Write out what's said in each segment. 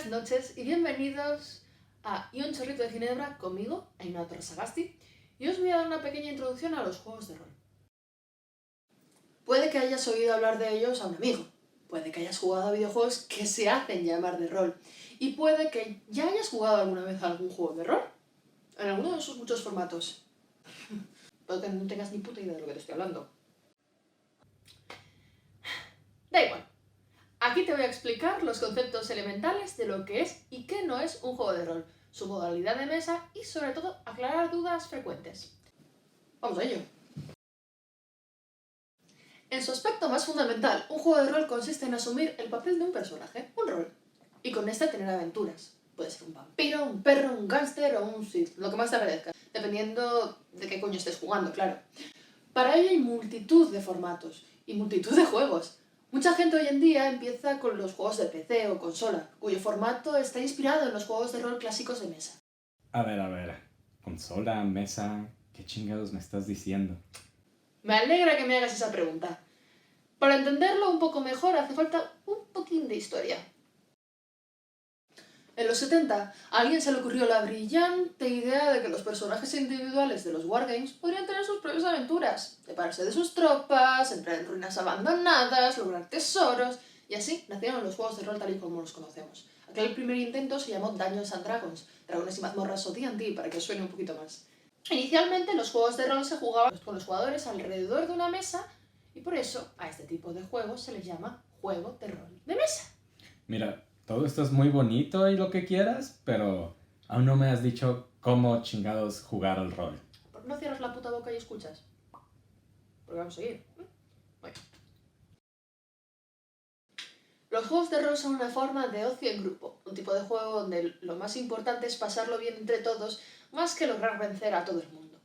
Buenas noches y bienvenidos a Y un chorrito de ginebra conmigo, Ainhoa Torres Sagasti, y os voy a dar una pequeña introducción a los juegos de rol. Puede que hayas oído hablar de ellos a un amigo, puede que hayas jugado a videojuegos que se hacen llamar de rol, y puede que ya hayas jugado alguna vez a algún juego de rol, en alguno de sus muchos formatos. Puede que no tengas ni puta idea de lo que te estoy hablando. Da igual. Aquí te voy a explicar los conceptos elementales de lo que es y qué no es un juego de rol, su modalidad de mesa y, sobre todo, aclarar dudas frecuentes. Vamos a ello. En su aspecto más fundamental, un juego de rol consiste en asumir el papel de un personaje, un rol, y con este tener aventuras. Puede ser un vampiro, un perro, un gángster o un Sith, lo que más te apetezca, dependiendo de qué coño estés jugando, claro. Para ello hay multitud de formatos y multitud de juegos. Mucha gente hoy en día empieza con los juegos de PC o consola, cuyo formato está inspirado en los juegos de rol clásicos de mesa. A ver. Consola, mesa, ¿qué chingados me estás diciendo? Me alegra que me hagas esa pregunta. Para entenderlo un poco mejor hace falta un poquín de historia. En los 70, a alguien se le ocurrió la brillante idea de que los personajes individuales de los wargames podrían tener sus propias aventuras, separarse de sus tropas, entrar en ruinas abandonadas, lograr tesoros, y así nacieron los juegos de rol tal y como los conocemos. Aquel primer intento se llamó Dungeons and Dragons, Dragones y Mazmorras o D&D, para que os suene un poquito más. Inicialmente los juegos de rol se jugaban con los jugadores alrededor de una mesa, y por eso a este tipo de juegos se les llama juego de rol de mesa. Mira, todo esto es muy bonito y lo que quieras, pero aún no me has dicho cómo chingados jugar al rol. ¿Por qué no cierras la puta boca y escuchas? Porque vamos a seguir. Bueno. Los juegos de rol son una forma de ocio en grupo, un tipo de juego donde lo más importante es pasarlo bien entre todos, más que lograr vencer a todo el mundo.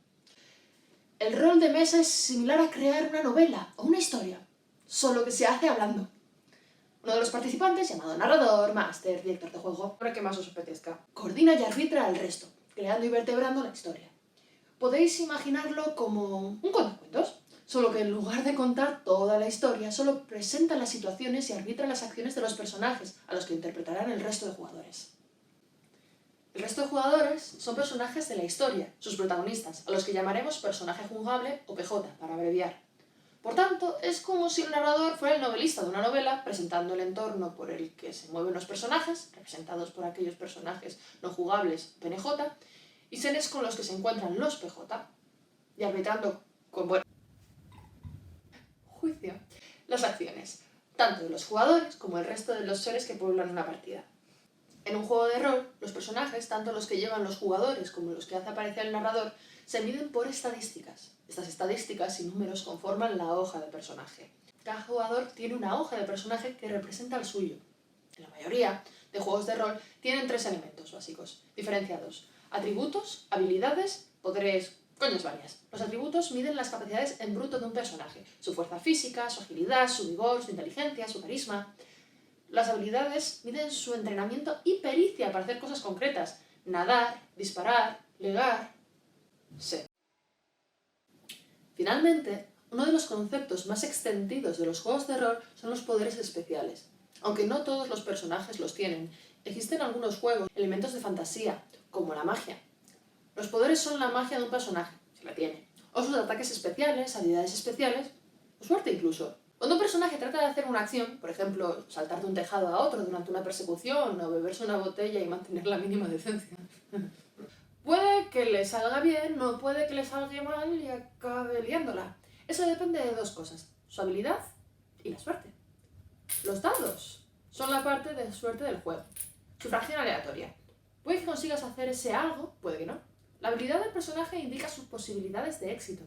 El rol de mesa es similar a crear una novela o una historia, solo que se hace hablando. Uno de los participantes, llamado narrador, máster, director de juego, para que más os apetezca, coordina y arbitra al resto, creando y vertebrando la historia. Podéis imaginarlo como un cuentacuentos, solo que en lugar de contar toda la historia, solo presenta las situaciones y arbitra las acciones de los personajes, a los que interpretarán el resto de jugadores. El resto de jugadores son personajes de la historia, sus protagonistas, a los que llamaremos personaje jugable o PJ, para abreviar. Por tanto, es como si el narrador fuera el novelista de una novela, presentando el entorno por el que se mueven los personajes, representados por aquellos personajes no jugables, PNJ, y seres con los que se encuentran los PJ, y arbitrando con buen juicio las acciones, tanto de los jugadores como el resto de los seres que pueblan una partida. En un juego de rol, los personajes, tanto los que llevan los jugadores como los que hace aparecer el narrador, se miden por estadísticas. Estas estadísticas y números conforman la hoja de personaje. Cada jugador tiene una hoja de personaje que representa al suyo. La mayoría de juegos de rol tienen 3 elementos básicos, diferenciados: atributos, habilidades, poderes, coñas varias. Los atributos miden las capacidades en bruto de un personaje, su fuerza física, su agilidad, su vigor, su inteligencia, su carisma. Las habilidades miden su entrenamiento y pericia para hacer cosas concretas: nadar, disparar, legar, ser. Finalmente, uno de los conceptos más extendidos de los juegos de rol son los poderes especiales. Aunque no todos los personajes los tienen, existen en algunos juegos elementos de fantasía, como la magia. Los poderes son la magia de un personaje, si la tiene, o sus ataques especiales, habilidades especiales, o suerte incluso. Cuando un personaje trata de hacer una acción, por ejemplo, saltar de un tejado a otro durante una persecución o beberse una botella y mantener la mínima decencia, puede que le salga bien, no puede que le salga mal y acabe liándola. Eso depende de 2 cosas: su habilidad y la suerte. Los dados son la parte de suerte del juego. Sufragio aleatoria. Puede que consigas hacer ese algo, puede que no. La habilidad del personaje indica sus posibilidades de éxito.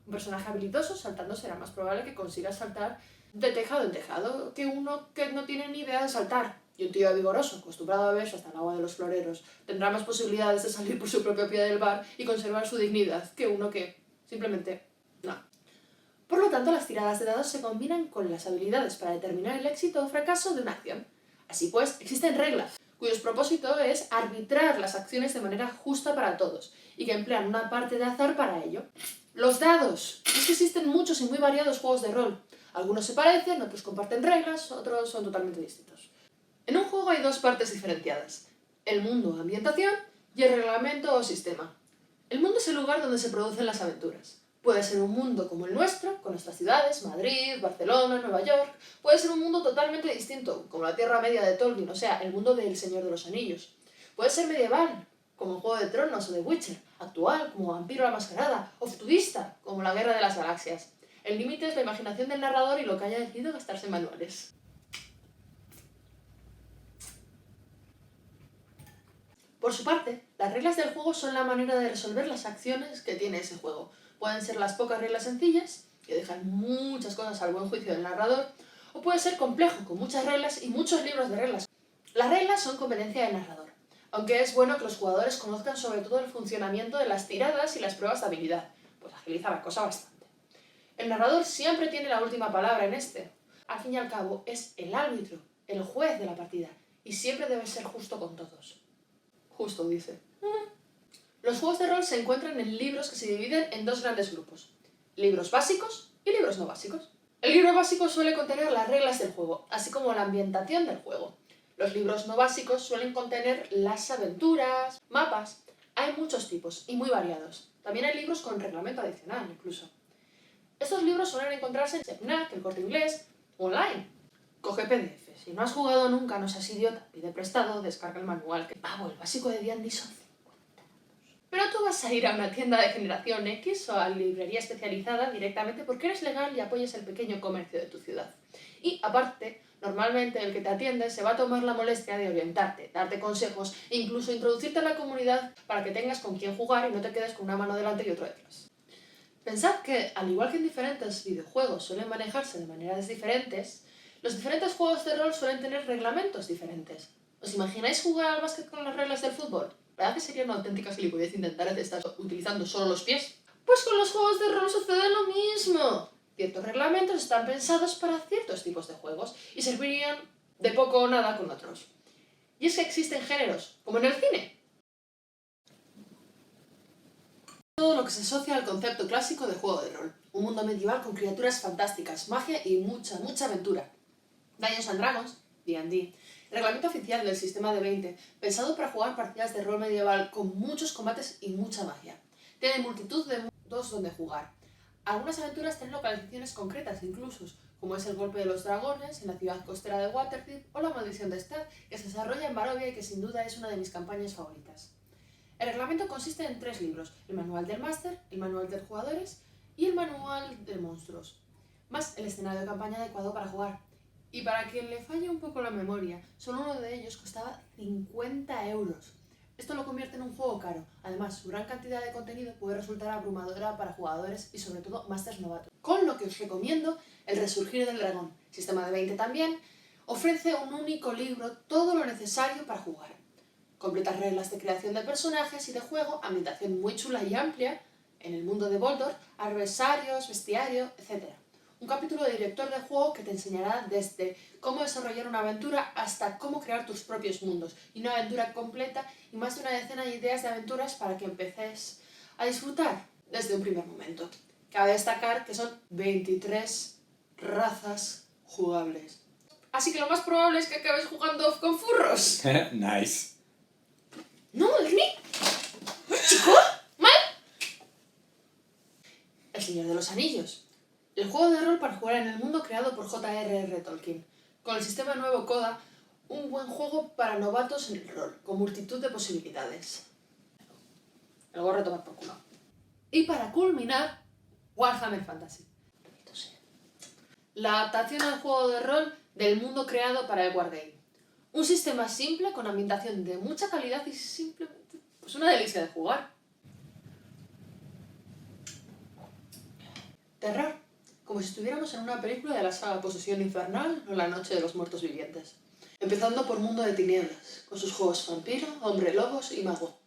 Un personaje habilidoso saltando será más probable que consiga saltar de tejado en tejado que uno que no tiene ni idea de saltar. Y un tío vigoroso, acostumbrado a beberse hasta el agua de los floreros, tendrá más posibilidades de salir por su propio pie del bar y conservar su dignidad que uno que simplemente no. Por lo tanto, las tiradas de dados se combinan con las habilidades para determinar el éxito o fracaso de una acción. Así pues, existen reglas, cuyos propósito es arbitrar las acciones de manera justa para todos, y que emplean una parte de azar para ello. Los dados. Es que existen muchos y muy variados juegos de rol. Algunos se parecen, otros comparten reglas, otros son totalmente distintos. En un juego hay dos partes diferenciadas: el mundo o ambientación y el reglamento o sistema. El mundo es el lugar donde se producen las aventuras. Puede ser un mundo como el nuestro, con nuestras ciudades, Madrid, Barcelona, Nueva York. Puede ser un mundo totalmente distinto, como la Tierra Media de Tolkien, o sea, el mundo del Señor de los Anillos. Puede ser medieval, como Juego de Tronos o The Witcher. Actual, como Vampiro la Mascarada. O futurista, como La Guerra de las Galaxias. El límite es la imaginación del narrador y lo que haya decidido gastarse en manuales. Por su parte, las reglas del juego son la manera de resolver las acciones que tiene ese juego. Pueden ser las pocas reglas sencillas, que dejan muchas cosas al buen juicio del narrador, o puede ser complejo, con muchas reglas y muchos libros de reglas. Las reglas son competencia del narrador, aunque es bueno que los jugadores conozcan sobre todo el funcionamiento de las tiradas y las pruebas de habilidad, pues agiliza la cosa bastante. El narrador siempre tiene la última palabra en este. Al fin y al cabo, es el árbitro, el juez de la partida, y siempre debe ser justo con todos. Justo, dice. Los juegos de rol se encuentran en libros que se dividen en dos grandes grupos: libros básicos y libros no básicos. El libro básico suele contener las reglas del juego, así como la ambientación del juego. Los libros no básicos suelen contener las aventuras, mapas. Hay muchos tipos y muy variados. También hay libros con reglamento adicional, incluso. Estos libros suelen encontrarse en FNAC, el Corte Inglés, o online. Coge PDF. Si no has jugado nunca, no seas idiota, pide prestado, descarga el manual. Que pavo, el básico de D&D son 50 euros. Pero tú vas a ir a una tienda de generación X o a librería especializada directamente porque eres legal y apoyas el pequeño comercio de tu ciudad. Y aparte, normalmente el que te atiende se va a tomar la molestia de orientarte, darte consejos e incluso introducirte a la comunidad para que tengas con quién jugar y no te quedes con una mano delante y otra detrás. Pensad que, al igual que en diferentes videojuegos suelen manejarse de maneras diferentes, los diferentes juegos de rol suelen tener reglamentos diferentes. ¿Os imagináis jugar al básquet con las reglas del fútbol? ¿Verdad que sería una auténtica gilipollez intentar estar utilizando solo los pies? Pues con los juegos de rol sucede lo mismo. Ciertos reglamentos están pensados para ciertos tipos de juegos y servirían de poco o nada con otros. Y es que existen géneros, como en el cine. Todo lo que se asocia al concepto clásico de juego de rol. Un mundo medieval con criaturas fantásticas, magia y mucha aventura. Dungeons and Dragons, D&D, reglamento oficial del sistema de 20, pensado para jugar partidas de rol medieval con muchos combates y mucha magia. Tiene multitud de mundos donde jugar. Algunas aventuras tienen localizaciones concretas incluso, como es el Golpe de los Dragones en la ciudad costera de Waterdeep o la Maldición de Stad, que se desarrolla en Barovia y que sin duda es una de mis campañas favoritas. El reglamento consiste en 3 libros: el manual del máster, el manual de jugadores y el manual de monstruos, más el escenario de campaña adecuado para jugar. Y para quien le falle un poco la memoria, solo uno de ellos costaba 50 euros. Esto lo convierte en un juego caro. Además, su gran cantidad de contenido puede resultar abrumadora para jugadores y sobre todo másters novatos. Con lo que os recomiendo El Resurgir del Dragón, sistema de 20 también, ofrece un único libro, todo lo necesario para jugar. Completas reglas de creación de personajes y de juego, ambientación muy chula y amplia en el mundo de Boldor, adversarios, bestiario, etc. Un capítulo de director de juego que te enseñará desde cómo desarrollar una aventura hasta cómo crear tus propios mundos, y una aventura completa y más de una decena de ideas de aventuras para que empeces a disfrutar desde un primer momento. Cabe destacar que son 23 razas jugables. Así que lo más probable es que acabes jugando off con furros. Nice. No, Ernie. ¿Chico? ¿Mal? El Señor de los Anillos. El juego de rol para jugar en el mundo creado por J.R.R. Tolkien. Con el sistema nuevo Coda, un buen juego para novatos en el rol, con multitud de posibilidades. El gorro tomar por culo. Y para culminar, Warhammer Fantasy. La adaptación al juego de rol del mundo creado para el Wargame. Un sistema simple con ambientación de mucha calidad y simplemente pues una delicia de jugar. Terror. Como si estuviéramos en una película de la saga Posesión Infernal o La Noche de los Muertos Vivientes. Empezando por Mundo de Tinieblas, con sus juegos vampiro, hombre lobos y mago.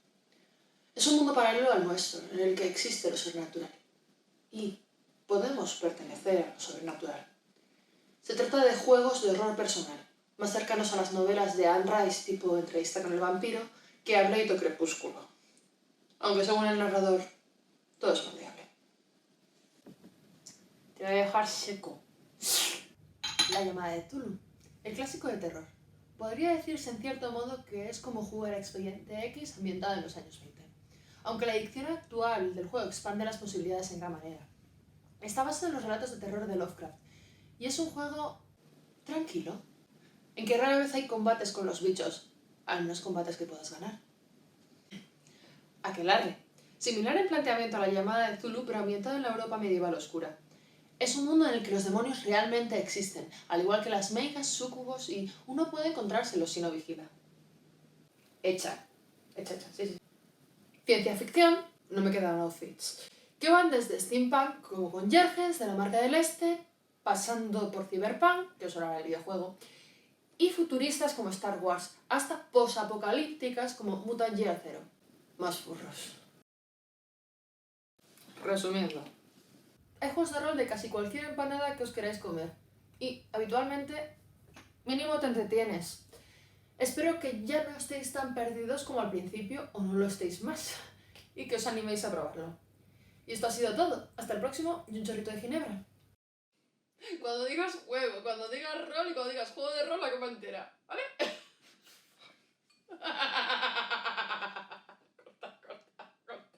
Es un mundo paralelo al nuestro, en el que existe lo sobrenatural. Y podemos pertenecer a lo sobrenatural. Se trata de juegos de horror personal, más cercanos a las novelas de Anne Rice tipo Entrevista con el vampiro que a Blade o Crepúsculo. Aunque según el narrador, todo es moldeable. Te voy a dejar seco. La llamada de Cthulhu, el clásico de terror. podría decirse en cierto modo que es como jugar a Expediente X ambientado en los años 20. Aunque la edición actual del juego expande las posibilidades en gran manera. Está basado en los relatos de terror de Lovecraft y es un juego tranquilo, en que rara vez hay combates con los bichos, al menos combates que puedas ganar. Aquelarre, similar en planteamiento a la llamada de Cthulhu, pero ambientado en la Europa medieval oscura. Es un mundo en el que los demonios realmente existen, al igual que las meigas, súcubos, y uno puede encontrárselos si no vigila. Hecha, sí. Ciencia ficción, no me quedan outfits, que van desde steampunk, como con Jergens de la Marca del Este, pasando por cyberpunk, que os sonará el videojuego, y futuristas como Star Wars, hasta posapocalípticas como Mutant Year Zero. Más furros. Resumiendo, hay juegos de rol de casi cualquier empanada que os queráis comer, y habitualmente mínimo te entretienes. Espero que ya no estéis tan perdidos como al principio, o no lo estéis más, y que os animéis a probarlo. Y esto ha sido todo. Hasta el próximo y un chorrito de ginebra. Cuando digas juego, cuando digas rol y cuando digas juego de rol, la copa entera.